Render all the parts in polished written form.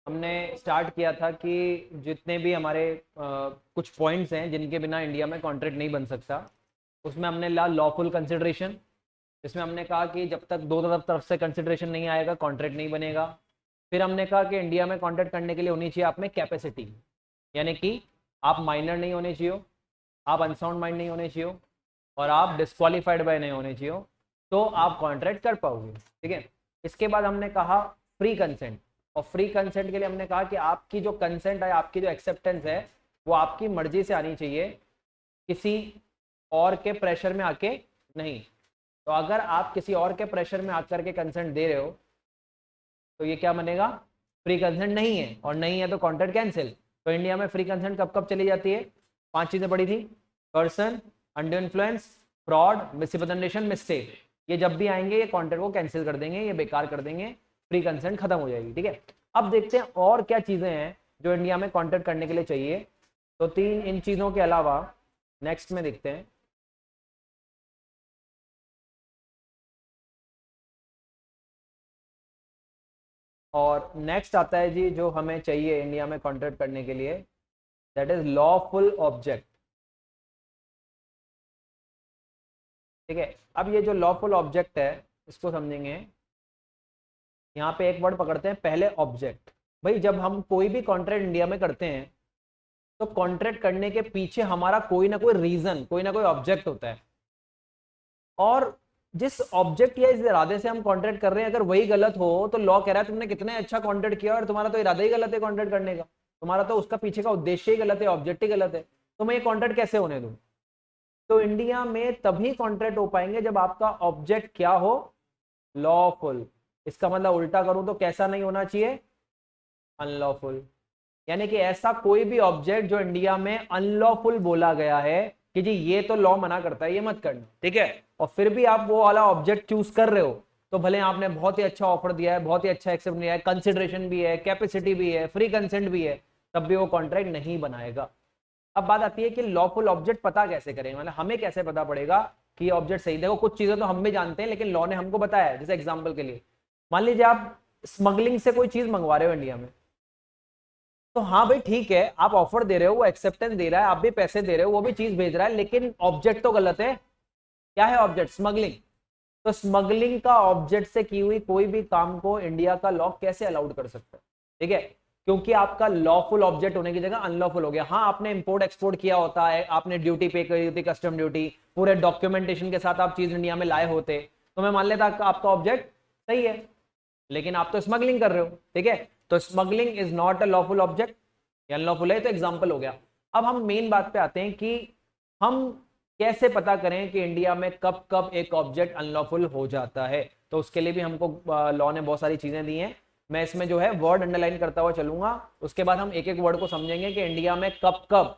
हमने स्टार्ट किया था कि जितने भी हमारे कुछ पॉइंट्स हैं जिनके बिना इंडिया में कॉन्ट्रैक्ट नहीं बन सकता, उसमें हमने ला लॉफुल कंसिडरेशन। इसमें हमने कहा कि जब तक दो तरफ से कंसिडरेशन नहीं आएगा कॉन्ट्रैक्ट नहीं बनेगा। फिर हमने कहा कि इंडिया में कॉन्ट्रैक्ट करने के लिए होनी चाहिए आप में कैपेसिटी, यानी कि आप माइनर नहीं होने चाहिए, आप अनसाउंड माइंड नहीं होने चाहिए और आप डिस्क्वालीफाइड बाय नहीं होने चाहिए, तो आप कॉन्ट्रैक्ट कर पाओगे। ठीक है। इसके बाद हमने कहा फ्री कंसेंट, और फ्री कंसेंट के लिए हमने कहा कि आपकी जो कंसेंट है, आपकी जो एक्सेप्टेंस है, वो आपकी मर्जी से आनी चाहिए, किसी और के प्रेशर में आके नहीं। तो अगर आप किसी और के प्रेशर में आकर के कंसेंट दे रहे हो तो ये क्या बनेगा, फ्री कंसेंट नहीं है, और नहीं है तो कॉन्ट्रैक्ट कैंसिल। तो इंडिया में फ्री कंसेंट कब कब चली जाती है, 5 चीजें पड़ी थी: person, under influence, fraud, misrepresentation, mistake. ये जब भी आएंगे ये कॉन्ट्रैक्ट को कैंसिल कर देंगे, ये बेकार कर देंगे, फ्री कंसेंट खत्म हो जाएगी। ठीक है। अब देखते हैं और क्या चीजें हैं जो इंडिया में कॉन्ट्रैक्ट करने के लिए चाहिए। तो तीन इन चीजों के अलावा नेक्स्ट में देखते हैं। और नेक्स्ट आता है जी जो हमें चाहिए इंडिया में कॉन्ट्रैक्ट करने के लिए, दैट इज लॉफुल ऑब्जेक्ट। ठीक है। अब ये जो लॉफुल ऑब्जेक्ट है इसको समझेंगे। यहाँ पे एक वर्ड पकड़ते हैं पहले, ऑब्जेक्ट। भाई जब हम कोई भी कॉन्ट्रैक्ट इंडिया में करते हैं तो कॉन्ट्रैक्ट करने के पीछे हमारा कोई ना कोई रीजन, कोई ना कोई ऑब्जेक्ट होता है। और जिस ऑब्जेक्ट या इस इरादे से हम कॉन्ट्रैक्ट कर रहे हैं अगर वही गलत हो तो लॉ कह रहा है तुमने कितने अच्छा कॉन्ट्रैक्ट किया और तुम्हारा तो इरादा ही गलत है कॉन्ट्रैक्ट करने का, तुम्हारा तो उसका पीछे का उद्देश्य ही गलत है, ऑब्जेक्ट ही गलत है, तो मैं ये कॉन्ट्रैक्ट कैसे होने दूं। तो इंडिया में तभी कॉन्ट्रैक्ट हो पाएंगे जब आपका ऑब्जेक्ट क्या हो, लॉफुल। इसका मतलब उल्टा करूं तो कैसा नहीं होना चाहिए, अनलॉफुल। यानी कि ऐसा कोई भी ऑब्जेक्ट जो इंडिया में अनलॉफुल बोला गया है कि जी ये तो लॉ मना करता है ये मत करना, ठीक है, और फिर भी आप वो वाला ऑब्जेक्ट चूज कर रहे हो, तो भले आपने बहुत ही अच्छा ऑफर दिया है, बहुत ही अच्छा एक्सेप्ट दिया है, कंसिडरेशन भी है, कैपेसिटी भी है, फ्री कंसेंट भी है, तब भी वो कॉन्ट्रैक्ट नहीं बनाएगा। अब बात आती है कि लॉफुल ऑब्जेक्ट पता कैसे करेंगे, मतलब हमें कैसे पता पड़ेगा कि ऑब्जेक्ट सही। देखो कुछ चीजें तो हम भी जानते हैं लेकिन लॉ ने हमको बताया है। जैसे एग्जांपल के लिए मान लीजिए आप स्मगलिंग से कोई चीज मंगवा रहे हो इंडिया में, तो हाँ भाई ठीक है, आप ऑफर दे रहे हो, वो एक्सेप्टेंस दे रहा है, आप भी पैसे दे रहे हो, वो भी चीज भेज रहा है, लेकिन ऑब्जेक्ट तो गलत है। क्या है ऑब्जेक्ट, स्मगलिंग। तो स्मगलिंग का ऑब्जेक्ट से की हुई कोई भी काम को इंडिया का लॉ कैसे अलाउड कर सकता है, ठीक है, क्योंकि आपका लॉफुल ऑब्जेक्ट होने की जगह अनलॉफुल हो गया। हाँ आपने इंपोर्ट एक्सपोर्ट किया होता है, आपने ड्यूटी पे करी होती, कस्टम ड्यूटी, पूरे डॉक्यूमेंटेशन के साथ आप चीज इंडिया में लाए होते, तो मैं मान लेता आपका ऑब्जेक्ट सही है, लेकिन आप तो स्मगलिंग कर रहे हो। ठीक है। तो smuggling is not a lawful object, unlawful है, तो एग्जाम्पल हो गया। अब हम मेन बात पे आते हैं कि हम कैसे पता करें कि इंडिया में कब कब एक ऑब्जेक्ट अनलॉफुल हो जाता है। तो उसके लिए भी हमको लॉ ने बहुत सारी चीजें दी हैं। मैं इसमें जो है वर्ड अंडरलाइन करता हुआ चलूंगा, उसके बाद हम एक एक वर्ड को समझेंगे कि इंडिया में कब कब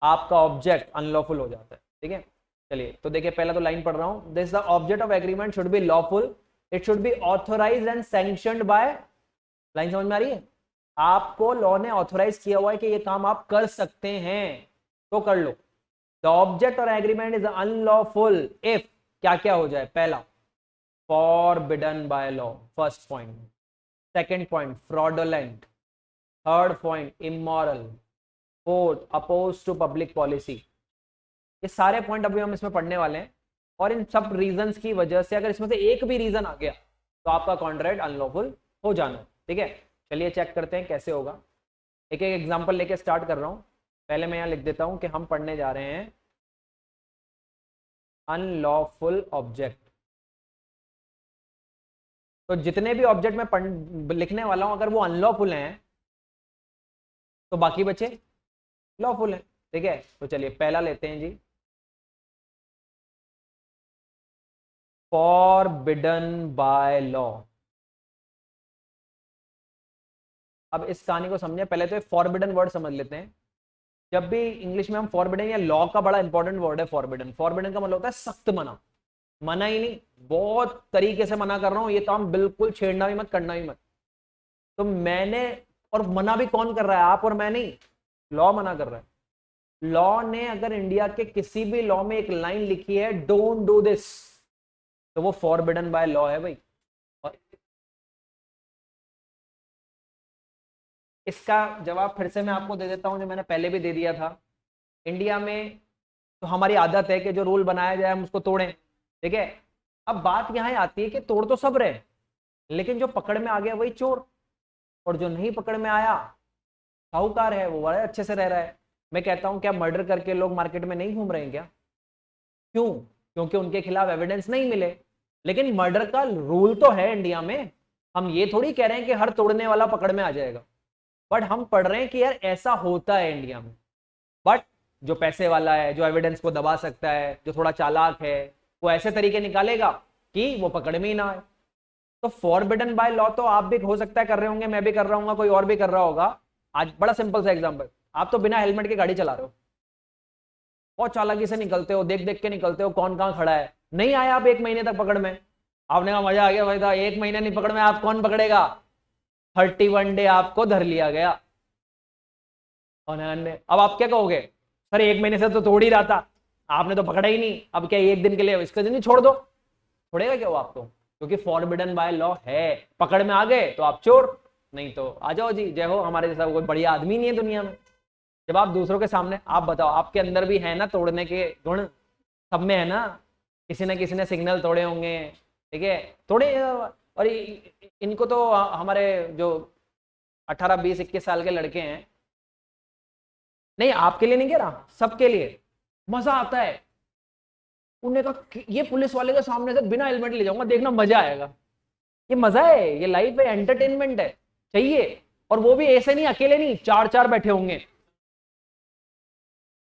आपका ऑब्जेक्ट अनलॉफुल हो जाता है। ठीक है। चलिए तो देखिए पहला तो लाइन पढ़ रहा हूं, this the object of agreement should be lawful, it should be authorised and sanctioned by. Line समझ में आ रही है, आपको लॉ ने ऑथोराइज किया हुआ है कि ये काम आप कर सकते हैं तो कर लो। द ऑब्जेक्ट और एग्रीमेंट इज अनलॉफुल इफ क्या क्या हो जाए, पहला forbidden by law, first point, second point fraudulent, third point immoral, fourth oppose to public policy. ये सारे पॉइंट अभी हम इसमें पढ़ने वाले हैं, और इन सब रीजंस की वजह से अगर इसमें से एक भी रीजन आ गया तो आपका कॉन्ट्रैक्ट अनलॉफुल हो जाना। ठीक है। चलिए चेक करते हैं कैसे होगा। एक एक एग्जांपल लेके स्टार्ट कर रहा हूं। पहले मैं यहां लिख देता हूं कि हम पढ़ने जा रहे हैं अनलॉफुल ऑब्जेक्ट। तो जितने भी ऑब्जेक्ट मैं लिखने वाला हूं अगर वो अनलॉफुल हैं तो बाकी बचे लॉफुल हैं। ठीक है। तो चलिए पहला लेते हैं जी, फॉरबिडन बाय लॉ। अब इस कहानी को समझे, पहले तो फॉरबिडन वर्ड समझ लेते हैं। जब भी इंग्लिश में हम फॉरबिडन या लॉ का बड़ा इंपॉर्टेंट वर्ड है फॉरबिडन, फॉरबिडन का मतलब होता है सख्त मना। मना ही नहीं, बहुत तरीके से मना कर रहा हूं, ये काम बिल्कुल छेड़ना भी मत, करना भी मत। तो मैंने, और मना भी कौन कर रहा है, आप और मैं नहीं, लॉ मना कर रहा है। लॉ ने अगर इंडिया के किसी भी लॉ में एक लाइन लिखी है डोंट डू दिस, तो वो फॉरबिडन बाय लॉ है भाई। और इसका जवाब फिर से मैं आपको दे देता हूं, जो मैंने पहले भी दे दिया था। इंडिया में तो हमारी आदत है कि जो रूल बनाया जाए हम उसको तोड़ें, ठीक है। अब बात यहाँ आती है कि तोड़ तो सब रहे, लेकिन जो पकड़ में आ गया वही चोर, और जो नहीं पकड़ में आया साहूकार है, वो बड़े अच्छे से रह रहा है। मैं कहता हूं क्या मर्डर करके लोग मार्केट में नहीं घूम रहे हैं क्या? क्यों? क्योंकि उनके खिलाफ एविडेंस नहीं मिले। लेकिन मर्डर का रूल तो है इंडिया में, हम ये थोड़ी कह रहे हैं कि हर तोड़ने वाला पकड़ में आ जाएगा, बट हम पढ़ रहे हैं कि यार ऐसा होता है इंडिया में। बट जो पैसे वाला है, जो एविडेंस को दबा सकता है, जो थोड़ा चालाक है, वो ऐसे तरीके निकालेगा कि वो पकड़ में ही ना आए। तो फॉरबिडन बाय लॉ तो आप भी हो सकता है कर रहे होंगे, मैं भी कर रहा हूँ, कोई और भी कर रहा होगा। आज बड़ा सिंपल सा एग्जांपल, आप तो बिना हेलमेट के गाड़ी चला रहे हो, बहुत चालाकी से निकलते हो, देख देख के निकलते हो कौन कहां खड़ा है, नहीं आया आप 1 महीने तक पकड़ में, आपने कहा मजा आ गया भाई था, 1 महीने नहीं पकड़ में, आप कौन पकड़ेगा? 31 डे आपको धर लिया गया। और अब आप क्या कहोगे? सर 1 महीने से तो तोड़ ही रहा था, आपने तो पकड़ा ही नहीं, अब क्या 1 दिन के लिए इसका दिन ही छोड़ दो? छोड़ेगा क्या वो आपको? क्योंकि फॉरबिडन बाय लॉ है, पकड़ में आ गए तो आप चोर, नहीं तो आ जाओ जी जय हो, हमारे जैसा कोई बढ़िया आदमी नहीं है दुनिया में। जब आप दूसरों के सामने, आप बताओ आपके अंदर भी है ना तोड़ने के गुण, सब में है ना, किसी ना किसी ने सिग्नल तोड़े होंगे, ठीक है, तोड़े। और इनको तो हमारे जो 18, 20, 21 साल के लड़के हैं, नहीं आपके लिए नहीं कह रहा, सबके लिए मजा आता है। उन्हें कहा ये पुलिस वाले के सामने से बिना हेलमेट ले जाऊंगा, देखना मजा आएगा। ये मजा है, ये लाइफ है, एंटरटेनमेंट है, चाहिए। और वो भी ऐसे नहीं, अकेले नहीं, 4 4 बैठे होंगे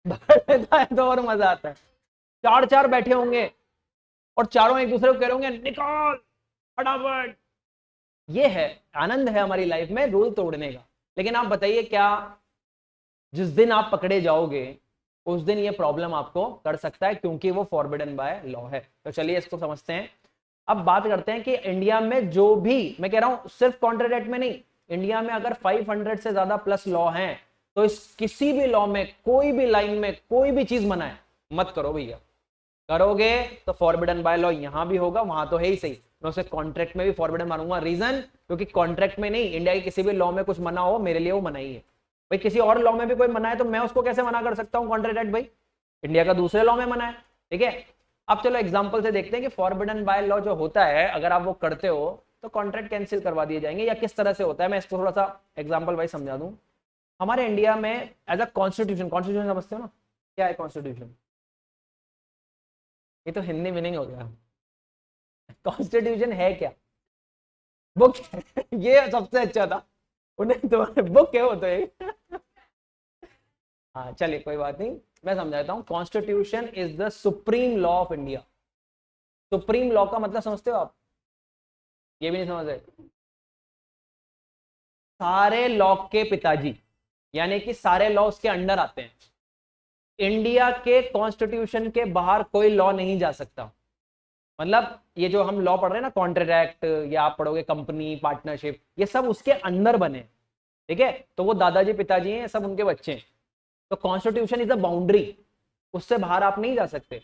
है तो और मजा आता है। 4 4 बैठे होंगे और चारों एक दूसरे को कह रहे होंगे निकाल फटाफट। ये है आनंद है हमारी लाइफ में रूल तोड़ने का। लेकिन आप बताइए क्या जिस दिन आप पकड़े जाओगे उस दिन ये प्रॉब्लम आपको कर सकता है, क्योंकि वो फॉरबिडन बाय लॉ है। तो चलिए इसको समझते हैं। अब बात करते हैं कि इंडिया में जो भी, मैं कह रहा हूं सिर्फ कॉन्ट्रैक्ट में नहीं, इंडिया में अगर 500 से ज्यादा प्लस लॉ हैं, तो इस किसी भी लॉ में कोई भी लाइन में कोई भी चीज मना है मत करो भैया। करोगे तो फॉरबिडन बाय लॉ यहां भी होगा, वहां तो है ही सही, मैं उसे कॉन्ट्रैक्ट में भी फॉरबिडन मानूंगा। रीजन, क्योंकि कॉन्ट्रैक्ट में नहीं, इंडिया के किसी भी लॉ में कुछ मना हो मेरे लिए वो मना ही है। भाई किसी और लॉ में भी कोई मना है तो मैं उसको कैसे मना कर सकता हूं कॉन्ट्रैक्ट? भाई इंडिया का दूसरे लॉ में मना है, ठीक है। अब चलो एग्जांपल से देखते हैं कि फॉरबिडन बाय लॉ जो होता है अगर आप वो करते हो तो कॉन्ट्रैक्ट कैंसिल करवा दिए जाएंगे, या किस तरह से होता है मैं इसको थोड़ा सा एग्जांपल वाइज समझा दूं। हमारे इंडिया में एज अ कॉन्स्टिट्यूशन, कॉन्स्टिट्यूशन समझते हो ना, क्या है कॉन्स्टिट्यूशन? ये तो हिंदी मीनिंग हो गया। कॉन्स्टिट्यूशन है क्या? बुक ये सबसे अच्छा था, उन्हें तो बुक है वो तो एक हाँ चलिए कोई बात नहीं, मैं समझाता हूं। Constitution is the supreme law of India. Supreme law का मतलब समझते हो आप? ये भी नहीं समझ रहे? सारे लॉ के पिताजी, यानी कि सारे लॉ उसके अंडर आते हैं। इंडिया के कॉन्स्टिट्यूशन के बाहर कोई लॉ नहीं जा सकता। मतलब ये जो हम लॉ पढ़ रहे हैं ना, कॉन्ट्रैक्ट या आप पढ़ोगे कंपनी पार्टनरशिप, ये सब उसके अंदर बने, ठीक है। तो वो दादाजी पिताजी हैं, सब उनके बच्चे हैं। तो कॉन्स्टिट्यूशन इज अ बाउंड्री, उससे बाहर आप नहीं जा सकते।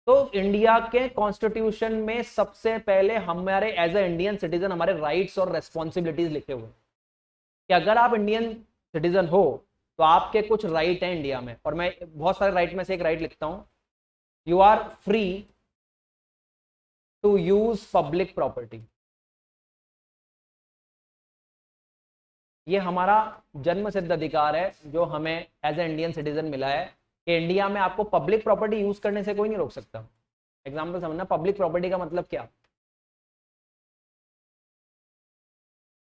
तो इंडिया के कॉन्स्टिट्यूशन में सबसे पहले हमारे एज ए इंडियन सिटीजन हमारे राइट्स और रेस्पॉन्सिबिलिटीज लिखे हुए कि अगर आप इंडियन सिटीजन हो तो आपके कुछ राइट हैं इंडिया में। और मैं बहुत सारे राइट में से एक राइट लिखता हूं, you are free to use public property. ये हमारा जन्म सिद्ध अधिकार है जो हमें एज ए इंडियन सिटीजन मिला है कि इंडिया में आपको पब्लिक प्रॉपर्टी यूज करने से कोई नहीं रोक सकता। एग्जाम्पल समझना, पब्लिक प्रॉपर्टी का मतलब क्या?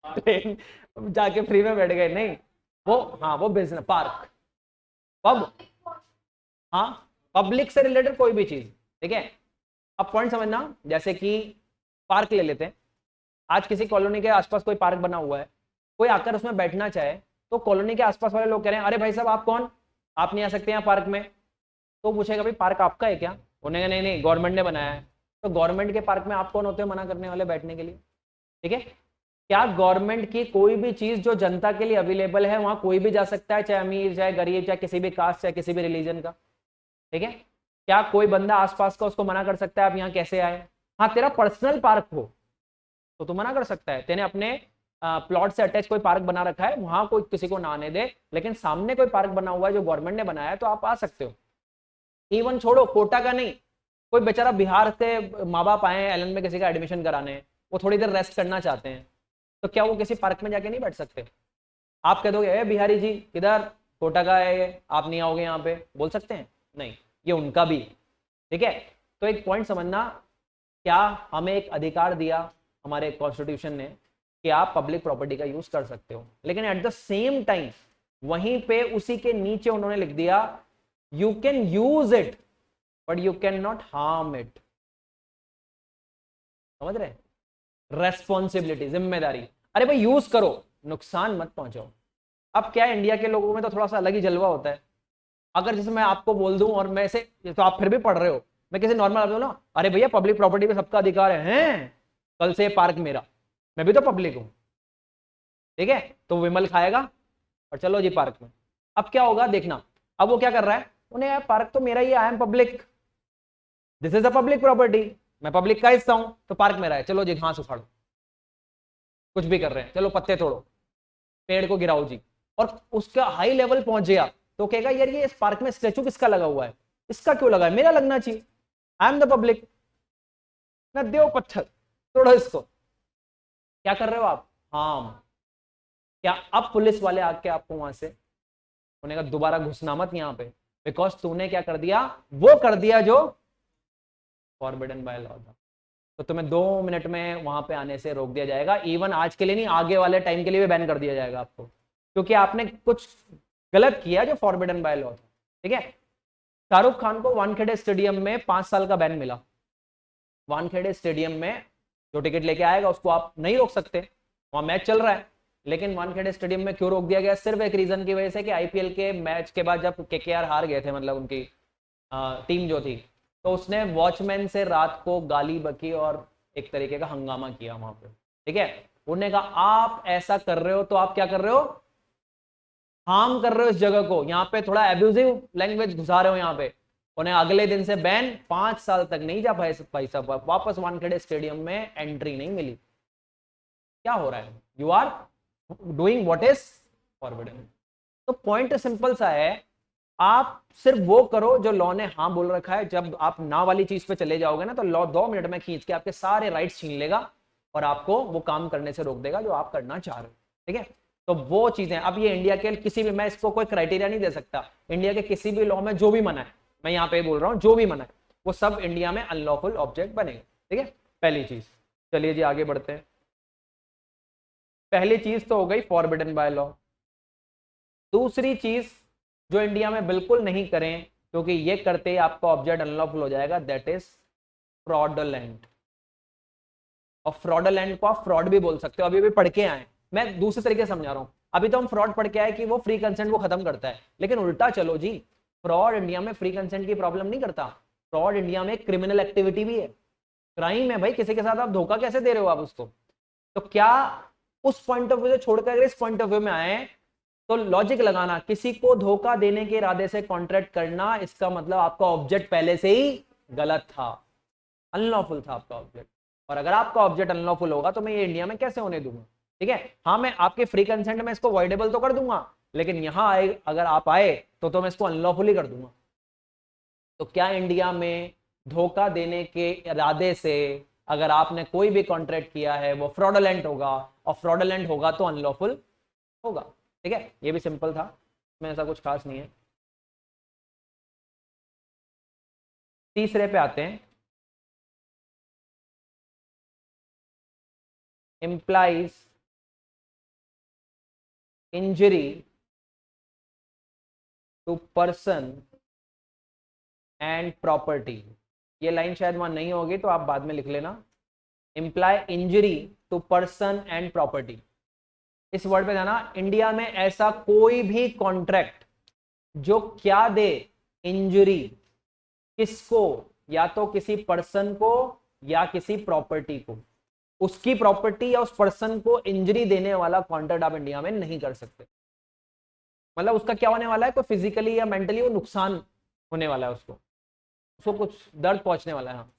ट्रेन जाके फ्री में बैठ गए नहीं, वो हाँ वो बिजनेस, पार्क, पब, हाँ पब्लिक से रिलेटेड कोई भी चीज, ठीक है। अब पॉइंट समझना, जैसे कि पार्क ले लेते हैं। आज किसी कॉलोनी के आसपास कोई पार्क बना हुआ है, कोई आकर उसमें बैठना चाहे तो कॉलोनी के आसपास वाले लोग कह रहे हैं अरे भाई साहब आप कौन, आप नहीं आ सकते यहाँ पार्क में। तो पूछेगा भाई पार्क आपका है क्या? उन्हें नहीं नहीं गवर्नमेंट ने बनाया है। तो गवर्नमेंट के पार्क में आप कौन होते हो मना करने वाले बैठने के लिए? ठीक है। क्या गवर्नमेंट की कोई भी चीज जो जनता के लिए अवेलेबल है वहां कोई भी जा सकता है, चाहे अमीर चाहे गरीब चाहे किसी भी कास्ट चाहे किसी भी रिलीजन का, ठीक है। क्या कोई बंदा आसपास का उसको मना कर सकता है आप यहाँ कैसे आए? हाँ तेरा पर्सनल पार्क हो तो तू मना कर सकता है, तेने अपने प्लॉट से अटैच कोई पार्क बना रखा है, वहां कोई किसी को ना आने दे, लेकिन सामने कोई पार्क बना हुआ है जो गवर्नमेंट ने बनाया है तो आप आ सकते हो। इवन छोड़ो कोटा का नहीं, कोई बेचारा बिहार से माँ बाप आए हैं एलन में किसी का एडमिशन कराने, वो थोड़ी देर रेस्ट करना चाहते हैं, तो क्या वो किसी पार्क में जाके नहीं बैठ सकते? आप कह दोगे बिहारी जी किधर, कोटा का है ये, आप नहीं आओगे यहाँ पे, बोल सकते हैं? नहीं, ये उनका भी। ठीक है, तो एक पॉइंट समझना, क्या हमें एक अधिकार दिया हमारे कॉन्स्टिट्यूशन ने कि आप पब्लिक प्रॉपर्टी का यूज कर सकते हो, लेकिन एट द सेम टाइम वहीं पे उसी के नीचे उन्होंने लिख दिया you can use it but you can not harm it. समझ रहे? रेस्पॉन्सिबिलिटी, जिम्मेदारी। अरे भाई यूज करो, नुकसान मत पहुंचाओ। अब क्या है, इंडिया के लोगों में तो थोड़ा सा अलग ही जलवा होता है। अगर जैसे मैं आपको बोल दूं और मैं से, तो आप फिर भी पढ़ रहे हो, मैं किसी नॉर्मल आप ना, अरे भैया पब्लिक प्रॉपर्टी पे सबका अधिकार है, हैं? कल से पार्क मेरा, मैं भी तो पब्लिक हूं। ठीक है, तो विमल खाएगा और चलो जी पार्क में। अब क्या होगा देखना, अब वो क्या कर रहा है, उन्हें यार पार्क तो मेरा ही, I am public, this is a public property, मैं पब्लिक का हिस्सा हूं, तो पार्क मेरा है, चलो जी घास उखाड़ो, कुछ भी कर रहे हैं, चलो पत्ते तोड़ो, पेड़ को गिराओ जी। और उसका हाई लेवल पहुंच गया तो कहेगा यार ये इस पार्क में स्टैचू किसका लगा हुआ है, इसका क्यों लगा है, मेरा लगना चाहिए, आई एम द पब्लिक, ना दो पत्थर, तोड़ो इसको। क्या कर रहे हो आप? हाँ, क्या अब पुलिस वाले आके आपको वहां से, उन्हें कहा दोबारा घुसना मत यहाँ पे, बिकॉज तूने क्या कर दिया, वो कर दिया जो फॉरबिडन बाय लॉ था, तो तुम्हें 2 मिनट में वहां पे आने से रोक दिया जाएगा। इवन आज के लिए नहीं, आगे वाले टाइम के लिए भी बैन कर दिया जाएगा आपको, क्योंकि आपने कुछ गलत किया जो फॉरबिडन बाय लॉ था। ठीक है, शाहरुख खान को वानखेड़े स्टेडियम में 5 साल का बैन मिला। वानखेड़े स्टेडियम में जो टिकट लेके आएगा उसको आप नहीं रोक सकते, वहां मैच चल रहा है, लेकिन वानखेड़े स्टेडियम में क्यों रोक दिया गया? सिर्फ एक रीजन की वजह से कि आईपीएल के मैच के बाद जब केकेआर हार गए थे, मतलब उनकी टीम जो थी, तो उसने वॉचमैन से रात को गाली बकी और एक तरीके का हंगामा किया वहां पे। ठीक है, उन्होंने कहा आप ऐसा कर रहे हो तो आप क्या कर रहे हो, हार्म कर रहे हो इस जगह को, यहाँ पे थोड़ा एब्यूजिव लैंग्वेज घुसा रहे हो यहाँ पे। उन्हें अगले दिन से बैन, 5 साल तक नहीं जा पाए भाई साहब, वापस वानखेड़े स्टेडियम में एंट्री नहीं मिली। क्या हो रहा है? You are doing what is forbidden. तो पॉइंट सिंपल सा है, आप सिर्फ वो करो जो लॉ ने हाँ बोल रखा है। जब आप ना वाली चीज पे चले जाओगे ना, तो लॉ 2 मिनट में खींच के आपके सारे राइट्स छीन लेगा और आपको वो काम करने से रोक देगा जो आप करना चाह रहे हो। ठीक है, तो वो चीजें, अब ये इंडिया के किसी भी, मैं इसको कोई क्राइटेरिया नहीं दे सकता, इंडिया के किसी भी लॉ में जो भी मना है, मैं यहाँ पे बोल रहा हूँ जो भी मना है, वो सब इंडिया में अनलॉफुल ऑब्जेक्ट बनेगा। ठीक है, पहली चीज। चलिए जी आगे बढ़ते हैं। पहली चीज तो हो गई फॉरबिडन बाय लॉ। दूसरी चीज जो इंडिया में बिल्कुल नहीं करें, क्योंकि ये करते ही आपका ऑब्जेक्ट अनलॉफुल हो जाएगा, दैट इज फ्रॉडलेंट। और फ्रॉडलेंट को आप फ्रॉड भी बोल सकते हो, अभी भी पढ़ के आए, मैं दूसरे तरीके से समझा रहा हूं। अभी तो हम फ्रॉड पढ़ के आए कि वो फ्री कंसेंट को खत्म करता है, लेकिन उल्टा चलो जी, फ्रॉड इंडिया में फ्री कंसेंट की प्रॉब्लम नहीं करता, फ्रॉड इंडिया में क्रिमिनल एक्टिविटी भी है, क्राइम है भाई, किसी के साथ आप धोखा कैसे दे रहे हो आप उसको। तो क्या उस पॉइंट ऑफ व्यू से छोड़कर अगर इस पॉइंट ऑफ व्यू में आए, तो लॉजिक लगाना, किसी को धोखा देने के इरादे से कॉन्ट्रैक्ट करना, इसका मतलब आपका ऑब्जेक्ट पहले से ही गलत था, अनलॉफुल था आपका ऑब्जेक्ट। और अगर आपका ऑब्जेक्ट अनलॉफुल होगा तो मैं ये इंडिया में कैसे होने दूंगा? ठीक है, हाँ मैं आपके फ्री कंसेंट में इसको वॉइडेबल तो कर दूंगा, लेकिन यहां आए अगर आप आए तो मैं इसको अनलॉफुल ही कर दूंगा। तो क्या इंडिया में धोखा देने के इरादे से अगर आपने कोई भी कॉन्ट्रैक्ट किया है वो फ्रॉडलेंट होगा, और फ्रॉडलेंट होगा तो अनलॉफुल होगा। ठीक है, ये भी सिंपल था, इसमें ऐसा कुछ खास नहीं है। तीसरे पे आते हैं, implies injury to person and property। ये लाइन शायद वहां नहीं होगी तो आप बाद में लिख लेना, imply injury to person and property। इस वर्ड पे जाना, इंडिया में ऐसा कोई भी कॉन्ट्रैक्ट जो क्या दे इंजरी, किसको, या तो किसी पर्सन को या किसी प्रॉपर्टी को, उसकी प्रॉपर्टी या उस पर्सन को इंजरी देने वाला कॉन्ट्रैक्ट आप इंडिया में नहीं कर सकते। मतलब उसका क्या होने वाला है, कोई फिजिकली या मेंटली वो नुकसान होने वाला है, उसको उसको कुछ दर्द पहुंचने वाला है। हाँ,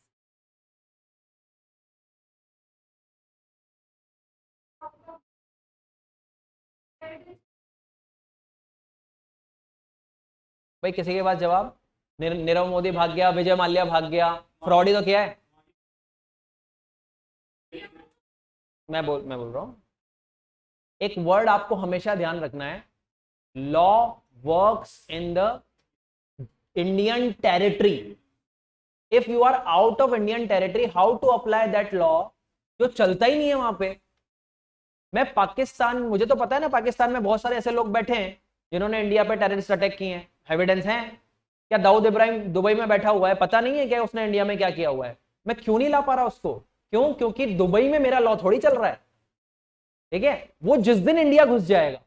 भाई किसी के पास जवाब? नीरव मोदी भाग गया, विजय माल्या भाग गया, फ्रॉड ही तो किया है। मैं बोल रहा हूं, एक वर्ड आपको हमेशा ध्यान रखना है, law works in the Indian territory. If you are out of Indian territory, how to apply that law? जो चलता ही नहीं है वहां पे। मैं पाकिस्तान, मुझे तो पता है ना, पाकिस्तान में बहुत सारे ऐसे लोग बैठे हैं जिन्होंने इंडिया पे टेररिस्ट अटैक किए हैं, एविडेंस है। क्या दाऊद इब्राहिम दुबई में बैठा हुआ है, पता नहीं है क्या उसने इंडिया में क्या किया हुआ है? मैं क्यों नहीं ला पा रहा उसको? क्यों? क्योंकि दुबई में मेरा लॉ थोड़ी चल रहा है। ठीक है, वो जिस दिन इंडिया घुस जाएगा,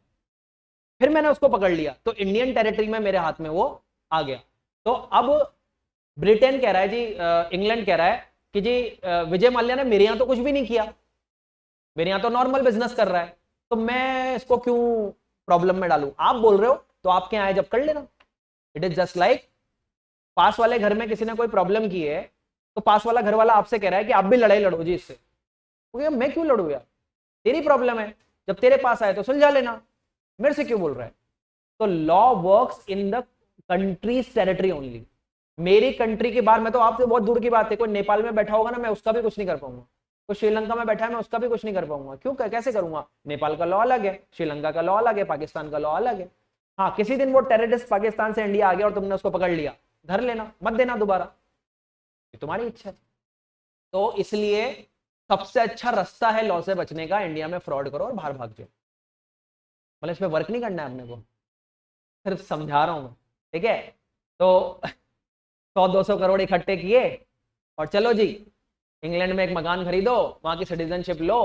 फिर मैंने उसको पकड़ लिया तो इंडियन टेरिटरी में मेरे हाथ में वो आ गया। तो अब ब्रिटेन कह रहा है जी, इंग्लैंड कह रहा है कि जी विजय माल्या ने मेरे यहां तो कुछ भी नहीं किया, मेरे यहां तो नॉर्मल बिजनेस कर रहा है, तो मैं इसको क्यों प्रॉब्लम में डालूं? आप बोल रहे हो तो आपके यहां जब कर लेना। इट इज जस्ट लाइक, पास वाले घर में किसी ने कोई प्रॉब्लम की है, तो पास वाला घर वाला आपसे कह रहा है कि आप भी लड़ाई लड़ो जी इससे। तो मैं क्यों लड़ू यार, तेरी प्रॉब्लम है, जब तेरे पास आए तो सुलझा लेना, मेरे से क्यों बोल रहा है? तो law works in the countries territory only. मेरी कंट्री के बाहर, मैं तो आपसे बहुत दूर की बात है, कोई नेपाल में बैठा होगा ना, मैं उसका भी कुछ नहीं कर पाऊंगा। कोई श्रीलंका में बैठा है, मैं उसका भी कुछ नहीं कर पाऊंगा। क्यों? कैसे करूंगा? नेपाल का लॉ अलग है, श्रीलंका का लॉ अलग है, पाकिस्तान का लॉ अलग है। हाँ, किसी दिन वो टेररिस्ट पाकिस्तान से इंडिया आ गया और तुमने उसको पकड़ लिया, धर लेना, मत देना दोबारा, तुम्हारी इच्छा है। तो इसलिए सबसे अच्छा रास्ता है लॉ से बचने का, इंडिया में फ्रॉड करो और बाहर भाग जाओ। मतलब इसमें वर्क नहीं करना है अपने को, सिर्फ समझा रहा हूं मैं। ठीक है, तो 100-200 करोड़ इकट्ठे किए और चलो जी इंग्लैंड में एक मकान खरीदो, वहां की सिटीजनशिप लो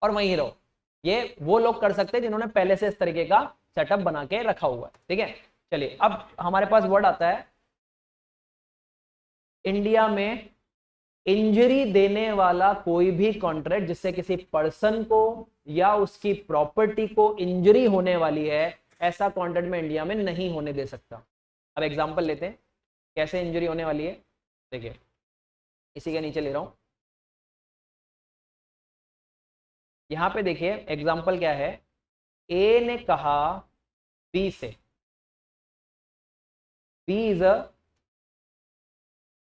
और वहीं रहो। ये वो लोग कर सकते हैं जिन्होंने पहले से इस तरीके का सेटअप बना के रखा हुआ है। ठीक है, चलिए अब हमारे पास वर्ड आता है, इंडिया में इंजरी देने वाला कोई भी कॉन्ट्रैक्ट जिससे किसी पर्सन को या उसकी प्रॉपर्टी को इंजरी होने वाली है, ऐसा कॉन्ट्रैक्ट में इंडिया में नहीं होने दे सकता। अब एग्जांपल लेते हैं कैसे इंजरी होने वाली है। देखिए, इसी के नीचे ले रहा हूं, यहां पे देखिए एग्जांपल क्या है। ए ने कहा बी से, बी इज अ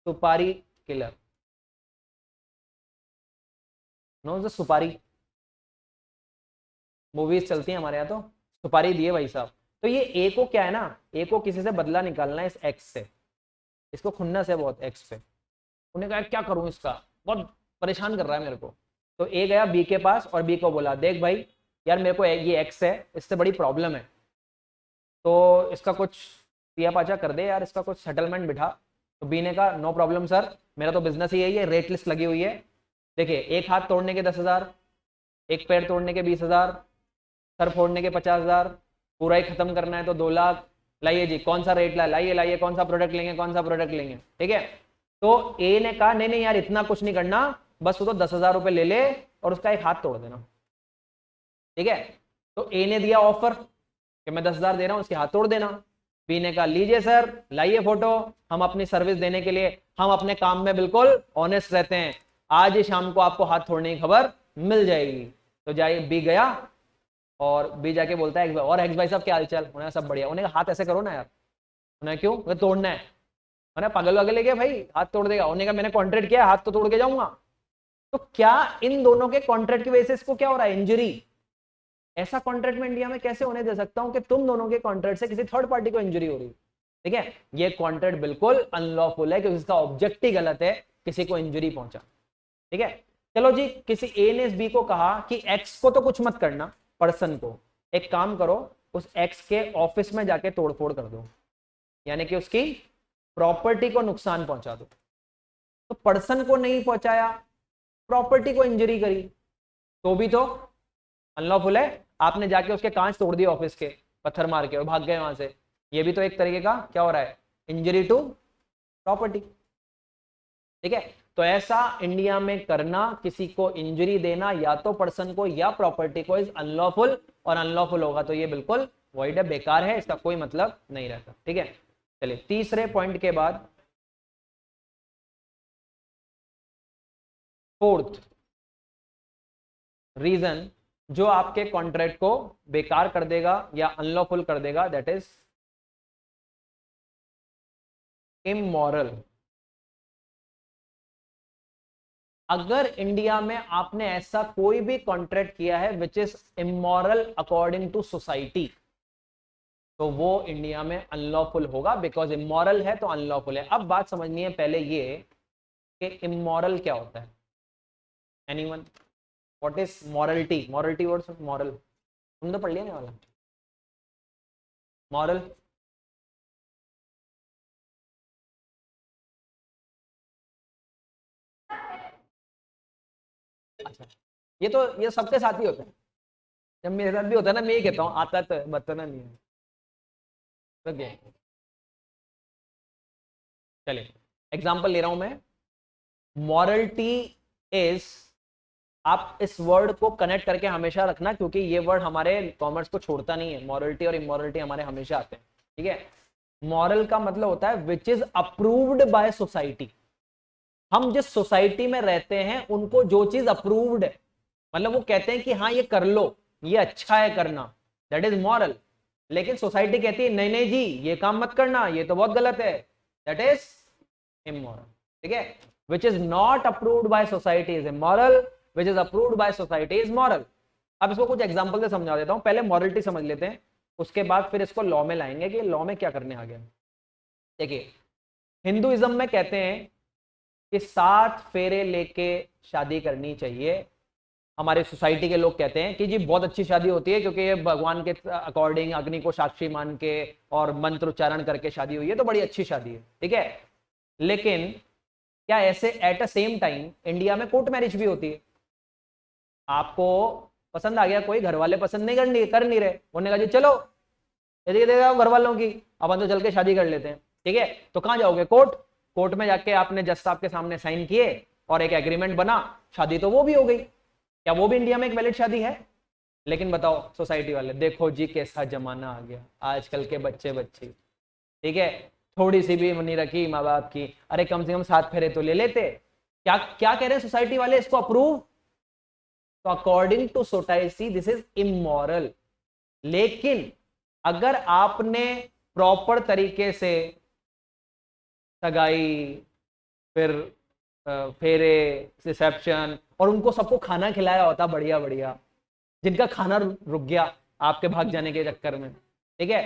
सुपारी किलर, नो द सुपारी, मूवीज चलती हैं हमारे यहाँ, तो सुपारी दिए भाई साहब। तो ये ए को क्या है ना, ए को किसी से बदला निकालना है इस एक्स से, इसको खुन्नस है बहुत एक्स पे। उन्हें कहा क्या करूं इसका, बहुत परेशान कर रहा है मेरे को। तो ए गया बी के पास और बी को बोला, देख भाई यार मेरे को ये एक्स है, इससे बड़ी प्रॉब्लम है, तो इसका कुछ पिया पाचा कर दे यार, इसका कुछ सेटलमेंट बिठा। तो बी ने कहा नो प्रॉब्लम सर, मेरा तो बिजनेस ही यही है, रेट लिस्ट लगी हुई है। देखिए, एक हाथ तोड़ने के 10,000, एक पैर तोड़ने के 20,000, सर फोड़ने के 50,000, पूरा ही खत्म करना है तो 2 लाख। लाइए जी, कौन सा रेट लाइए लाइए, कौन सा प्रोडक्ट लेंगे, कौन सा प्रोडक्ट लेंगे। ठीक है, तो ए ने कहा नहीं नहीं यार इतना कुछ नहीं करना, बस वो तो 10,000 रुपए ले ले और उसका एक हाथ तोड़ देना। ठीक है, तो ए ने दिया ऑफर कि मैं 10,000 दे रहा हूं, उसके हाथ तोड़ देना। बी ने कहा लीजिए सर, लाइए फोटो, हम अपनी सर्विस देने के लिए, हम अपने काम में बिल्कुल ऑनेस्ट रहते हैं, आज ही शाम को आपको हाथ तोड़ने की खबर मिल जाएगी। तो जाइए, बी गया और बी जाके बोलता है और एक्स भाई साहब क्या हालचाल, उन्हें सब बढ़िया। उन्हें हाथ ऐसे करो ना यार, उन्हें क्यों, वे तोड़ना है, मैंने पागल वागल ले गया भाई, हाथ तोड़ देगा। उन्हें कहा मैंने कॉन्ट्रैक्ट किया, हाथ तो तोड़ के जाऊंगा। तो क्या इन दोनों के कॉन्ट्रैक्ट की वजह से इसको क्या हो रहा है, इंजरी? ऐसा कॉन्ट्रैक्ट में इंडिया में कैसे होने दे सकता हूं कि तुम दोनों के कॉन्ट्रैक्ट से किसी थर्ड पार्टी को इंजरी हो रही है? ठीक है, ये कॉन्ट्रैक्ट बिल्कुल अनलॉफुल है क्योंकि इसका ऑब्जेक्ट ही गलत है, किसी को इंजरी पहुंचा। ठीक है, चलो जी, किसी ए ने बी को कहा कि एक्स को तो कुछ मत करना, पर्सन को एक काम करो, उस एक्स के ऑफिस में जाके तोड़फोड़ कर दो, यानी कि उसकी प्रॉपर्टी को नुकसान पहुंचा दो। तो पर्सन को नहीं पहुंचाया, प्रॉपर्टी को इंजरी करी, तो भी तो अनलॉफुल है। आपने जाके उसके कांच तोड़ दिए ऑफिस के, पत्थर मार के, और भाग गए वहां से, ये भी तो एक तरीके का क्या हो रहा है, इंजरी टू प्रॉपर्टी। ठीक है, तो ऐसा इंडिया में करना, किसी को इंजरी देना या तो पर्सन को या प्रॉपर्टी को, इज अनलॉफुल, और अनलॉफुल होगा तो ये बिल्कुल वॉइड है, बेकार है, इसका कोई मतलब नहीं रहता। ठीक है, चलिए तीसरे पॉइंट के बाद फोर्थ रीजन जो आपके कॉन्ट्रैक्ट को बेकार कर देगा या अनलॉफुल कर देगा, दैट इज इमोरल। अगर इंडिया में आपने ऐसा कोई भी कॉन्ट्रैक्ट किया है which is immoral according to society, तो वो इंडिया में अनलॉफुल होगा, बिकॉज इमोरल है तो अनलॉफुल है। अब बात समझनी है पहले ये कि इमोरल क्या होता है। Anyone, what is morality? Morality words moral तुमने तो पढ़ लिया ना वाला मॉरल। अच्छा, ये सबके साथ ही होता है। जब मेरे साथ भी होता है ना, मैं ये कहता हूँ आता तो है, बताना नहीं है। ओके, चलिए एग्जांपल ले रहा हूं मैं। मॉरलिटी इज, आप इस वर्ड को कनेक्ट करके हमेशा रखना, क्योंकि ये वर्ड हमारे कॉमर्स को छोड़ता नहीं है। मॉरलिटी और इमोरलिटी हमारे हमेशा आते हैं, ठीक है। मॉरल का मतलब होता है which is approved by society. हम जिस सोसाइटी में रहते हैं उनको जो चीज अप्रूव्ड है, मतलब वो कहते हैं कि हाँ ये कर लो, ये अच्छा है करना, दैट इज मॉरल। लेकिन सोसाइटी कहती है नहीं नहीं जी ये काम मत करना, ये तो बहुत गलत है, दैट इज इमोरल, ठीक है। Which is not approved by society is immoral, which is approved by society is moral. अब इसको कुछ एग्जांपल से समझा देता हूं। पहले मॉरलिटी समझ लेते हैं, उसके बाद फिर इसको लॉ में लाएंगे कि लॉ में क्या करने आ गया। देखिए, हिंदुइज्म में कहते हैं कि 7 फेरे लेके शादी करनी चाहिए। हमारे सोसाइटी के लोग कहते हैं कि जी बहुत अच्छी शादी होती है, क्योंकि ये भगवान के अकॉर्डिंग अग्नि को साक्षी मान के और मंत्र उच्चारण करके शादी हुई है, तो बड़ी अच्छी शादी है, ठीक है। लेकिन क्या ऐसे at a same time India में कोर्ट मैरिज भी होती है? आपको पसंद आ गया कोई, घर वाले पसंद नहीं कर नहीं रहे, उन्होंने कहा जी चलो यदि देगा घर वालों की, अपन तो चल के शादी कर लेते हैं, ठीक है। तो कहां जाओगे? कोर्ट। कोर्ट में जाके आपने जज साहब के सामने साइन किए और एक एग्रीमेंट बना, शादी तो वो भी हो गई। क्या वो भी इंडिया में एक वैलिड शादी है? लेकिन बताओ सोसाइटी वाले, देखो जी कैसा जमाना आ गया, आजकल के बच्चे बच्ची, ठीक है, थोड़ी सी भी नहीं रखी माँ बाप की, अरे कम से कम 7 फेरे तो ले लेते। क्या क्या कह रहे हैं सोसाइटी वाले, इसको अप्रूव? तो according to society this is immoral. लेकिन अगर आपने प्रॉपर तरीके से सगाई, फिर फेरे, रिसेप्शन, और उनको सबको खाना खिलाया होता बढ़िया बढ़िया, जिनका खाना रुक गया आपके भाग जाने के चक्कर में, ठीक है,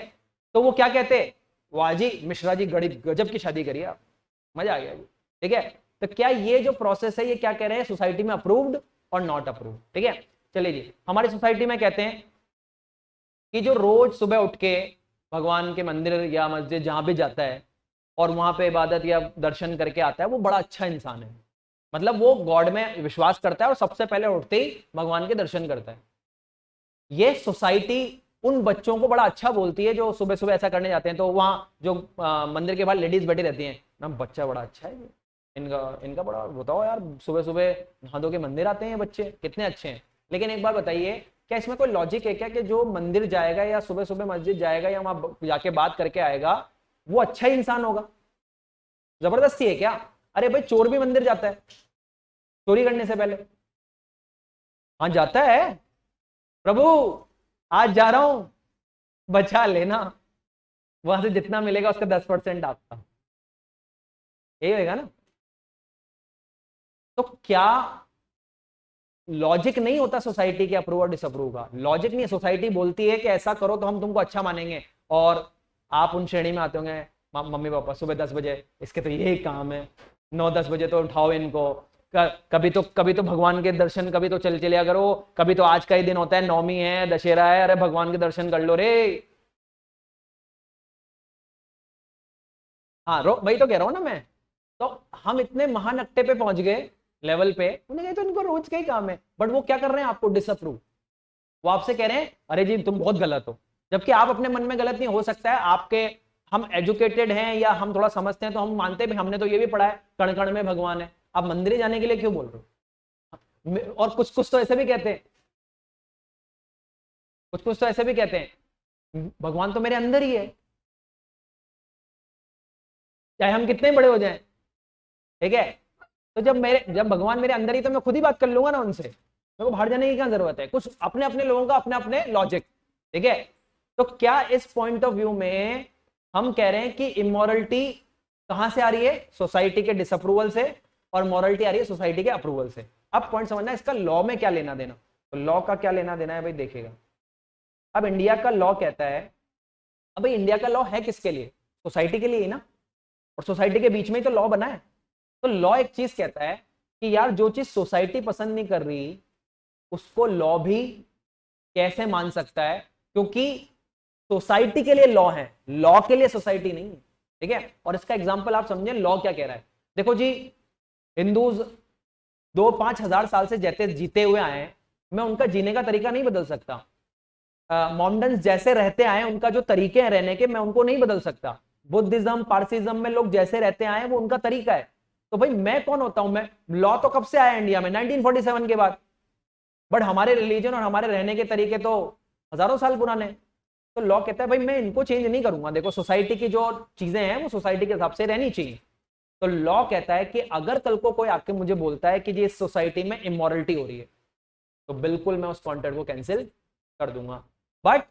तो वो क्या कहते? वाह जी मिश्रा जी बड़ी गजब की शादी करी आप, मजा आ गया जी, ठीक है। तो क्या ये जो प्रोसेस है ये क्या कह रहे हैं, सोसाइटी में अप्रूव्ड और नॉट अप्रूव्ड, ठीक है। चलिए जी, हमारी सोसाइटी में कहते हैं कि जो रोज सुबह उठ के भगवान के मंदिर या मस्जिद जहां भी जाता है और वहां पे इबादत या दर्शन करके आता है, वो बड़ा अच्छा इंसान है। मतलब वो गॉड में विश्वास करता है और सबसे पहले उठते ही भगवान के दर्शन करता है। ये सोसाइटी उन बच्चों को बड़ा अच्छा बोलती है जो सुबह सुबह ऐसा करने जाते हैं। तो वहां जो मंदिर के बाहर लेडीज बैठी रहती हैं ना, बच्चा बड़ा अच्छा है ये, इनका इनका बड़ा बताओ यार, सुबह सुबह नहा धो के मंदिर आते हैं बच्चे, कितने अच्छे हैं। लेकिन एक बार बताइए, क्या इसमें कोई लॉजिक है क्या कि जो मंदिर जाएगा या सुबह सुबह मस्जिद जाएगा या वहां जाके बात करके आएगा वो अच्छा ही इंसान होगा? जबरदस्ती है क्या? अरे भाई चोर भी मंदिर जाता है चोरी करने से पहले, हाँ जाता है, प्रभु आज जा रहा हूं बचा लेना, वहां से जितना मिलेगा उसका 10% आपका, यही होगा ना। तो क्या लॉजिक नहीं होता सोसाइटी के अप्रूव और डिसअप्रूव का? लॉजिक नहीं है, सोसाइटी बोलती है कि ऐसा करो तो हम तुमको अच्छा मानेंगे, और आप उन श्रेणी में आते होंगे, मम्मी पापा सुबह 10 बजे इसके तो यही काम है, 9-10 बजे तो उठाओ इनको, कभी तो भगवान के दर्शन कभी तो चल चलिया करो, कभी तो आज का ही दिन होता है, नौमी है, दशहरा है, अरे भगवान के दर्शन कर लो रे। हाँ वही तो कह रहा हूं ना मैं। तो हम इतने महानक्टे पे पहुंच गए लेवल पे, उन्हें कहा तो इनको रोज का ही काम है, बट वो क्या कर रहे हैं आपको डिसअप्रूव। वो आपसे कह रहे हैं अरे जी तुम बहुत गलत हो, जबकि आप अपने मन में गलत नहीं हो सकता है आपके, हम एजुकेटेड हैं या हम थोड़ा समझते हैं तो हम मानते हैं हमने तो ये भी पढ़ा है कण कण में भगवान है, आप मंदिर जाने के लिए क्यों बोल रहे हो? और कुछ कुछ तो ऐसे भी कहते हैं, कुछ कुछ तो ऐसे भी कहते हैं भगवान तो मेरे अंदर ही है, चाहे हम कितने बड़े हो जाएं, ठीक है। तो जब भगवान मेरे अंदर ही, तो मैं खुद ही बात कर लूंगा ना उनसे, मेरे को बाहर जाने की क्या जरूरत है? कुछ अपने अपने लोगों का अपने अपने लॉजिक, ठीक है। तो क्या इस पॉइंट ऑफ व्यू में हम कह रहे हैं कि इमोरलिटी कहां से आ रही है? सोसाइटी के डिसअप्रूवल से, और मॉरलिटी आ रही है सोसाइटी के अप्रूवल से। अब पॉइंट समझना, इसका लॉ में क्या लेना देना। तो लॉ का क्या लेना देना है भाई, देखिएगा। अब इंडिया का लॉ कहता है, अब भाई इंडिया का लॉ है किसके लिए? सोसाइटी के लिए ही ना, और सोसाइटी के बीच में ही तो लॉ बना है। तो लॉ एक चीज कहता है कि यार जो चीज सोसाइटी पसंद नहीं कर रही उसको लॉ भी कैसे मान सकता है, क्योंकि सोसाइटी के लिए लॉ है, लॉ के लिए सोसाइटी नहीं है। ठीक है, और इसका एग्जांपल आप समझे लॉ क्या कह रहा है। देखो जी, हिंदूज 2-5 हजार साल से जैसे जीते हुए आए हैं, मैं उनका जीने का तरीका नहीं बदल सकता। मोमडन्स जैसे रहते आए उनका जो तरीके हैं रहने के, मैं उनको नहीं बदल सकता। बुद्धिज्म पारसीज्म में लोग जैसे रहते आए वो उनका तरीका है। तो भाई मैं कौन होता हूं? मैं, लॉ तो कब से आया इंडिया में? 1947 के बाद। बट हमारे रिलीजन और हमारे रहने के तरीके तो हजारों साल पुराने। तो लॉ कहता है भाई मैं इनको चेंज नहीं करूंगा। देखो सोसाइटी की जो चीजें हैं वो सोसाइटी के हिसाब से रहनी चाहिए। तो लॉ कहता है कि अगर कल को कोई आके मुझे बोलता है कि जी इस सोसाइटी में इमोरलिटी हो रही है, तो बिल्कुल मैं उस कॉन्ट्रैक्ट को कैंसिल कर दूंगा। But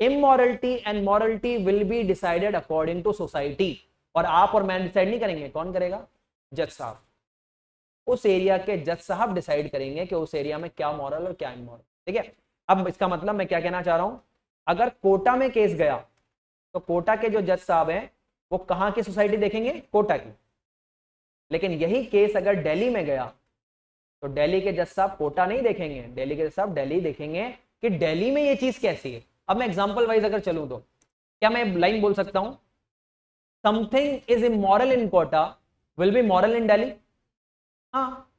immorality and morality will be decided according to society. और आप और मैं डिसाइड नहीं करेंगे, कौन करेगा? जज साहब। उस एरिया के जज साहब डिसाइड करेंगे कि उस एरिया में क्या मॉरल और क्या इमोरल। ठीक है, अब इसका मतलब मैं क्या कहना चाह रहा हूं, अगर कोटा में केस गया तो कोटा के जो जज साहब हैं वो कहां की सोसाइटी देखेंगे? कोटा की। लेकिन यही केस अगर दिल्ली में गया तो दिल्ली के जज साहब कोटा नहीं देखेंगे, दिल्ली के जज साहब दिल्ली देखेंगे कि दिल्ली में ये चीज कैसी है। अब मैं एग्जांपल वाइज अगर चलूं तो क्या मैं लाइन बोल सकता हूं, something is immoral in Kota will be moral in Delhi? हाँ,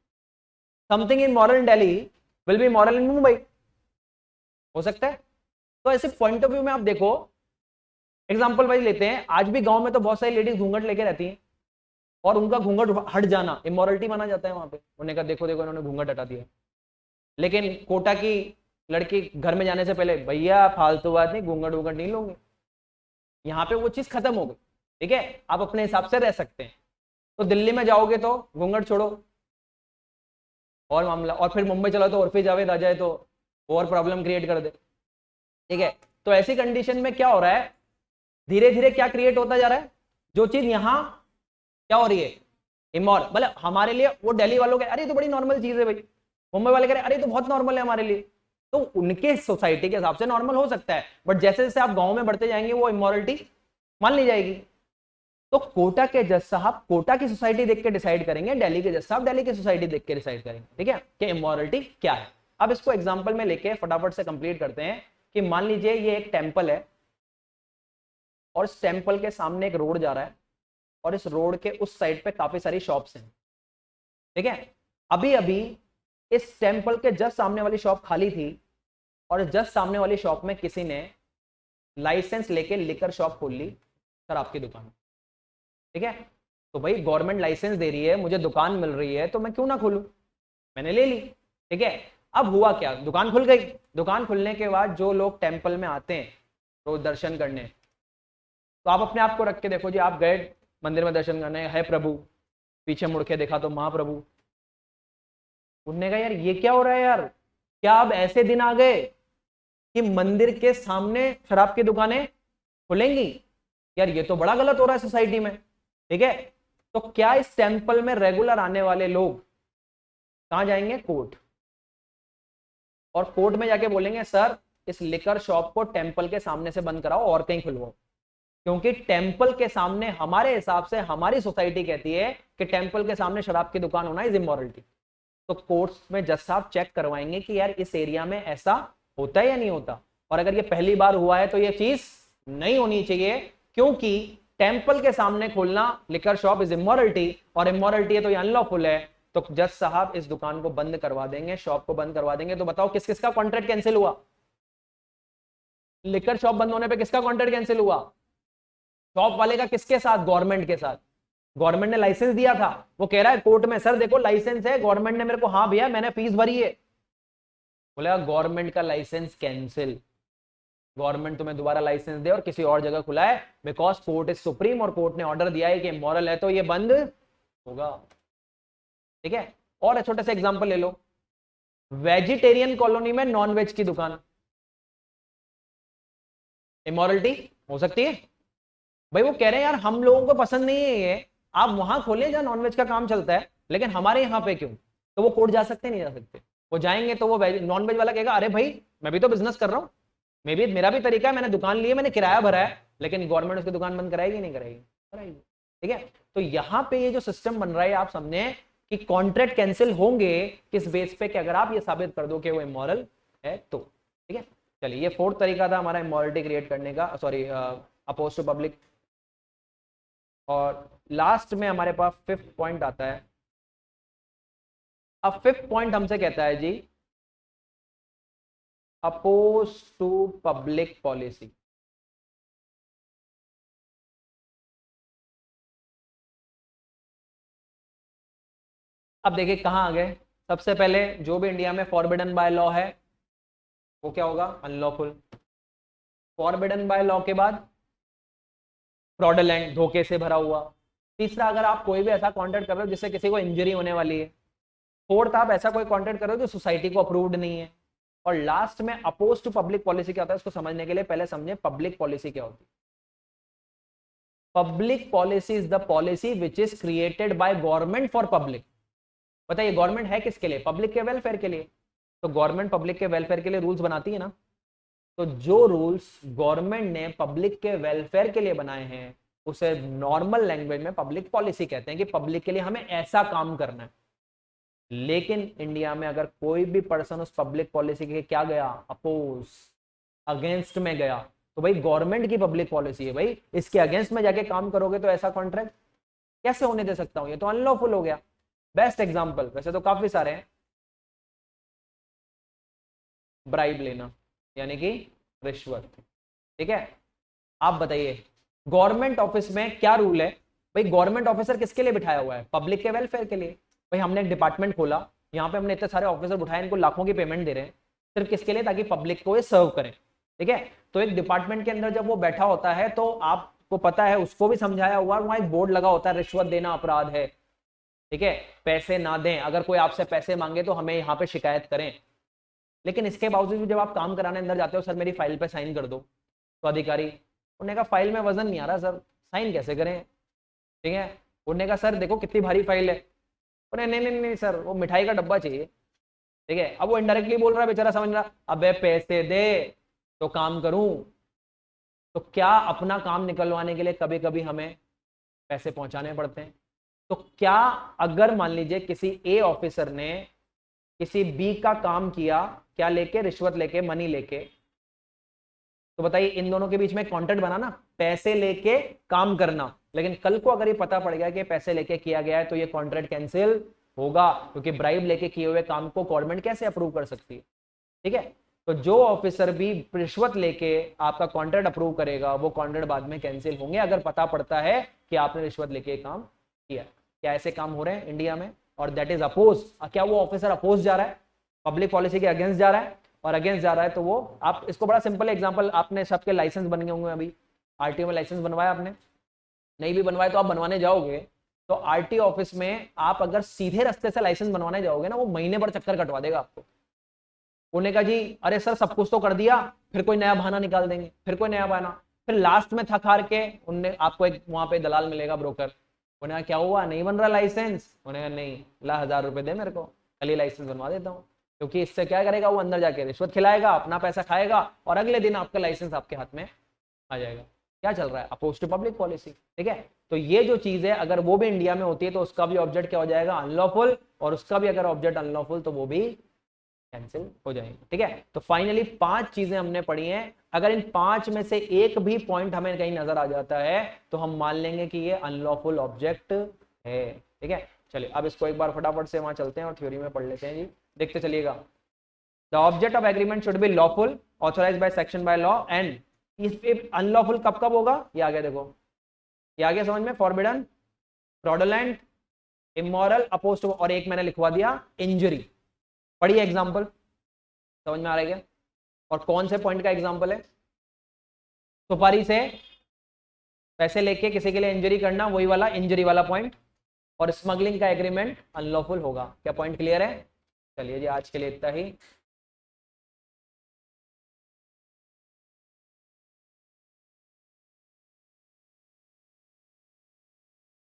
something in moral in Delhi will be moral in Mumbai, हो सकता है। तो ऐसे पॉइंट ऑफ व्यू में आप देखो, एग्जांपल वाइज लेते हैं, आज भी गांव में तो बहुत सारी लेडीज घूंघट लेके रहती हैं और उनका घूंघट हट जाना इमोरलिटी माना जाता है वहां पे। उन्होंने कहा देखो देखो इन्होंने घूंघट हटा दिया। लेकिन कोटा की लड़की घर में जाने से पहले, भैया फालतू बात नहीं, घूंघट वूंघट नहीं लोगे, यहाँ पे वो चीज खत्म हो गई। ठीक है, आप अपने हिसाब से रह सकते हैं। तो दिल्ली में जाओगे तो घूंघट छोड़ो और मामला, और फिर मुंबई चला तो उर्फी जावेद आ जाए तो और प्रॉब्लम क्रिएट कर दे। ठीक है, तो ऐसी कंडीशन में क्या हो रहा है, धीरे धीरे क्या क्रिएट होता जा रहा है, जो चीज यहां क्या हो रही है इमोरल, मतलब हमारे लिए वो दिल्ली वालों के अरे तो बड़ी नॉर्मल चीज है भाई, मुंबई वाले कह रहे अरे तो बहुत नॉर्मल है हमारे लिए, तो उनके सोसाइटी के हिसाब से नॉर्मल हो सकता है। बट जैसे जैसे आप गांव में बढ़ते जाएंगे वो इमोरलिटी मान ली जाएगी। तो कोटा के जज साहब कोटा की सोसाइटी देख के डिसाइड करेंगे, दिल्ली के जज साहब दिल्ली की सोसाइटी देख के डिसाइड करेंगे। ठीक है, कि इमोरलिटी क्या है। अब इसको एग्जांपल में लेके फटाफट से कंप्लीट करते हैं कि मान लीजिए ये एक टेंपल है और इस टेंपल के सामने एक रोड जा रहा है और इस रोड के उस साइड पे काफी सारी शॉप्स हैं। ठीक है, अभी अभी इस टेंपल के जस्ट सामने वाली शॉप खाली थी और जस्ट सामने वाली शॉप में किसी ने लाइसेंस लेके लिकर शॉप खोल ली, शराब की दुकान। ठीक है, तो भाई गवर्नमेंट लाइसेंस दे रही है, मुझे दुकान मिल रही है, तो मैं क्यों ना खोलूं, मैंने ले ली। ठीक है, अब हुआ क्या, दुकान खुल गई। दुकान खुलने के बाद जो लोग टेंपल में आते हैं रोज दर्शन करने, तो आप अपने आप को रख के देखो जी, आप गए मंदिर में दर्शन करने, है प्रभु, पीछे मुड़ के देखा तो महाप्रभु। उनने कहा यार ये क्या हो रहा है यार, क्या अब ऐसे दिन आ गए कि मंदिर के सामने शराब की दुकानें खुलेंगी? यार ये तो बड़ा गलत हो रहा है सोसाइटी में। ठीक है, तो क्या इस टेंपल में रेगुलर आने वाले लोग कहां जाएंगे? कोर्ट। और कोर्ट में जाके बोलेंगे सर इस लिकर शॉप को टेंपल के सामने से बंद कराओ और कहीं खुलवाओ, क्योंकि टेंपल के सामने हमारे हिसाब से हमारी सोसाइटी कहती है कि टेंपल के सामने शराब की दुकान होना इज इमोरलिटी। तो कोर्ट्स में जज साहब चेक करवाएंगे कि यार इस एरिया में ऐसा होता है या नहीं होता, और अगर ये पहली बार हुआ है तो ये चीज नहीं होनी चाहिए, क्योंकि टेंपल के सामने खोलना लिकर शॉप इज इमोरलिटी, और इमोरलिटी है तो ये अनलॉफुल है। तो जज साहब इस दुकान को बंद करवा देंगे, शॉप को बंद करवा देंगे। तो बताओ किस किसका कॉन्ट्रैक्ट कैंसिल हुआ? लिकर शॉप बंद होने पे किसका कॉन्ट्रैक्ट कैंसिल हुआ? शॉप वाले का किसके साथ? गवर्नमेंट के साथ। गवर्नमेंट ने लाइसेंस दिया था, वो कह रहा है कोर्ट में सर देखो लाइसेंस है, गवर्नमेंट ने मेरे को, हाँ भैया मैंने फीस भरी है। बोलेगा गवर्नमेंट का लाइसेंस कैंसिल, गवर्नमेंट तुम्हें दोबारा लाइसेंस दे और किसी और जगह खुला है, बिकॉज कोर्ट इज सुप्रीम और कोर्ट ने ऑर्डर दिया है कि मॉरल है तो ये बंद होगा। ठीक है, और छोटे से एग्जांपल ले लो, वेजिटेरियन कॉलोनी में नॉनवेज की दुकान, इमोरलिटी हो सकती है? भाई वो कह रहे हैं यार हम लोगों को पसंद नहीं है ये, आप वहां खोले जहां नॉनवेज का काम चलता है, लेकिन हमारे यहाँ पे क्यों? तो वो कोर्ट जा सकते नहीं जा सकते? वो जाएंगे तो वो नॉनवेज वाला कहेगा अरे भाई मैं भी तो बिजनेस कर रहा हूँ, मेरा भी तरीका है, मैंने दुकान ली है, मैंने किराया भरा है, लेकिन गवर्नमेंट उसकी दुकान बंद कराएगी नहीं कराएगी? कराएगी। ठीक है, तो यहां पे ये जो सिस्टम बन रहा है आप समझे कि कॉन्ट्रैक्ट कैंसिल होंगे किस बेस पे कि अगर आप ये साबित कर दो कि वो इमोरल है तो। ठीक है, चलिए ये फोर्थ तरीका था हमारा इमोरलिटी क्रिएट करने का, सॉरी अपोज टू पब्लिक। और लास्ट में हमारे पास फिफ्थ पॉइंट आता है। अब फिफ्थ पॉइंट हमसे कहता है जी अपोज टू पब्लिक पॉलिसी। अब देखिए कहां आ गए। सबसे पहले जो भी इंडिया में फॉरबिडन बाय लॉ है वो क्या होगा? अनलॉफुल। फॉरबिडन बाय लॉ के बाद फ्रॉडलेंट, धोखे से भरा हुआ। तीसरा, अगर आप कोई भी ऐसा कॉन्ट्रैक्ट कर रहे हो जिससे किसी को इंजरी होने वाली है। फोर्थ, आप ऐसा कोई कॉन्ट्रैक्ट कर रहे हो जो सोसाइटी को अप्रूव्ड नहीं है। और लास्ट में अपोज टू पब्लिक पॉलिसी क्या होता है, उसको समझने के लिए पहले समझे पब्लिक पॉलिसी क्या होती है। Public policy is the policy which is created by government for public. बताइए गवर्नमेंट है किसके लिए? पब्लिक के वेलफेयर के लिए। तो गवर्नमेंट पब्लिक के वेलफेयर के लिए रूल्स बनाती है ना, तो जो रूल्स गवर्नमेंट ने पब्लिक के वेलफेयर के लिए बनाए हैं उसे नॉर्मल लैंग्वेज में पब्लिक पॉलिसी कहते हैं कि पब्लिक के लिए हमें ऐसा काम करना है। लेकिन इंडिया में अगर कोई भी पर्सन उस पब्लिक पॉलिसी के क्या गया, अपोज, अगेंस्ट में गया, तो भाई गवर्नमेंट की पब्लिक पॉलिसी है भाई, इसके अगेंस्ट में जाके काम करोगे तो ऐसा कॉन्ट्रैक्ट कैसे होने दे सकता हूं? ये तो अनलॉफुल हो गया। बेस्ट एग्जांपल, वैसे तो काफी सारे हैं, ब्राइब लेना यानी कि रिश्वत। ठीक है, आप बताइए गवर्नमेंट ऑफिस में क्या रूल है? भाई गवर्नमेंट ऑफिसर किसके लिए बिठाया हुआ है? पब्लिक के वेलफेयर के लिए। भाई हमने एक डिपार्टमेंट खोला, यहाँ पे हमने इतने सारे ऑफिसर बिठाए, इनको लाखों की पेमेंट दे रहे हैं, सिर्फ किसके लिए? ताकि पब्लिक को ये सर्व करें। ठीक है, तो एक डिपार्टमेंट के अंदर जब वो बैठा होता है तो आपको पता है उसको भी समझाया हुआ, वहां एक बोर्ड लगा होता है, रिश्वत देना अपराध है। ठीक है, पैसे ना दें, अगर कोई आपसे पैसे मांगे तो हमें यहाँ पे शिकायत करें। लेकिन इसके बावजूद भी जब आप काम कराने अंदर जाते हो, सर मेरी फाइल पे साइन कर दो, तो अधिकारी, उन्होंने कहा फाइल में वजन नहीं आ रहा सर, साइन कैसे करें? ठीक है, उन्होंने कहा सर देखो कितनी भारी फाइल है, उन्हें नहीं नहीं नहीं सर वो मिठाई का डब्बा चाहिए। ठीक है, अब वो इनडायरेक्टली बोल रहा है, बेचारा समझ रहा, अबे पैसे दे तो काम करूं। तो क्या अपना काम निकलवाने के लिए कभी कभी हमें पैसे पहुंचाने पड़ते हैं? तो क्या अगर मान लीजिए किसी ए ऑफिसर ने किसी बी का काम किया, क्या लेके? रिश्वत लेके, मनी लेके, तो बताइए इन दोनों के बीच में कॉन्ट्रैक्ट बनाना, पैसे लेके काम करना। लेकिन कल को अगर ये पता पड़ गया कि पैसे लेके किया गया है तो ये कॉन्ट्रैक्ट कैंसिल होगा, क्योंकि ब्राइब लेके किए हुए काम को गवर्नमेंट कैसे अप्रूव कर सकती है? ठीक है, तो जो ऑफिसर भी रिश्वत लेके आपका कॉन्ट्रैक्ट अप्रूव करेगा वो कॉन्ट्रैक्ट बाद में कैंसिल होंगे अगर पता पड़ता है कि आपने रिश्वत लेके काम किया। क्या ऐसे काम हो रहे हैं इंडिया में? और दैट इज अपोज। क्या वो ऑफिसर अपोज जा रहा है, पब्लिक पॉलिसी के अगेंस्ट जा रहा है? और अगेंस्ट जा रहा है तो वो, आप इसको बड़ा सिंपल एग्जांपल, आपने सबके लाइसेंस बन गए होंगे, अभी आरटीओ में लाइसेंस बनवाया आपने, नहीं भी बनवाए तो आप बनवाने जाओगे तो आरटीओ ऑफिस में आप अगर सीधे रास्ते से लाइसेंस बनवाने जाओगे ना, वो महीने भर चक्कर कटवा देगा आपको। उन्होंने कहा जी अरे सर सब कुछ तो कर दिया, फिर कोई नया बहाना निकाल देंगे, फिर कोई नया बहाना, फिर लास्ट में थक हार के उनने आपको एक वहां पे दलाल मिलेगा, ब्रोकर, उन्हें क्या हुआ, नहीं बन रहा लाइसेंस? उन्हें नहीं, ला 1000 रुपए दे मेरे को, कल ही लाइसेंस बनवा देता हूँ। क्योंकि इससे क्या करेगा, वो अंदर जाके रिश्वत खिलाएगा, अपना पैसा खाएगा और अगले दिन आपका लाइसेंस आपके हाथ में आ जाएगा। क्या चल रहा है? Oppose to public policy. ठीक है, तो ये जो चीज है अगर वो भी इंडिया में होती है तो उसका भी ऑब्जेक्ट क्या हो जाएगा, अनलॉफुल, और उसका भी अगर ऑब्जेक्ट अनलॉफुल तो वो भी कैंसिल हो जाएंगे। ठीक है, तो फाइनली 5 चीजें हमने पढ़ी हैं। अगर इन 5 में से एक भी पॉइंट हमें कहीं नजर आ जाता है तो हम मान लेंगे कि ये अनलॉफुल ऑब्जेक्ट है। ठीक है, चलिए अब इसको एक बार फटाफट से वहां चलते हैं और थ्योरी में पढ़ लेते हैं जी, देखते चलिएगा। The object of agreement should be lawful, authorised by section by law, and इस पे अनलॉफुल कब कब होगा, ये आ गया, देखो ये आ गया समझ में, forbidden, fraudulent, immoral, oppose to, और एक मैंने लिखवा दिया इंजरी। पढ़िए एग्जांपल, समझ में आ रहा है क्या? और कौन से पॉइंट का एग्जांपल है? सुपारी से पैसे लेके किसी के लिए इंजरी करना, वही वाला इंजरी वाला पॉइंट, और स्मगलिंग का एग्रीमेंट अनलॉफुल होगा। क्या पॉइंट क्लियर है? चलिए जी आज के लिए इतना ही।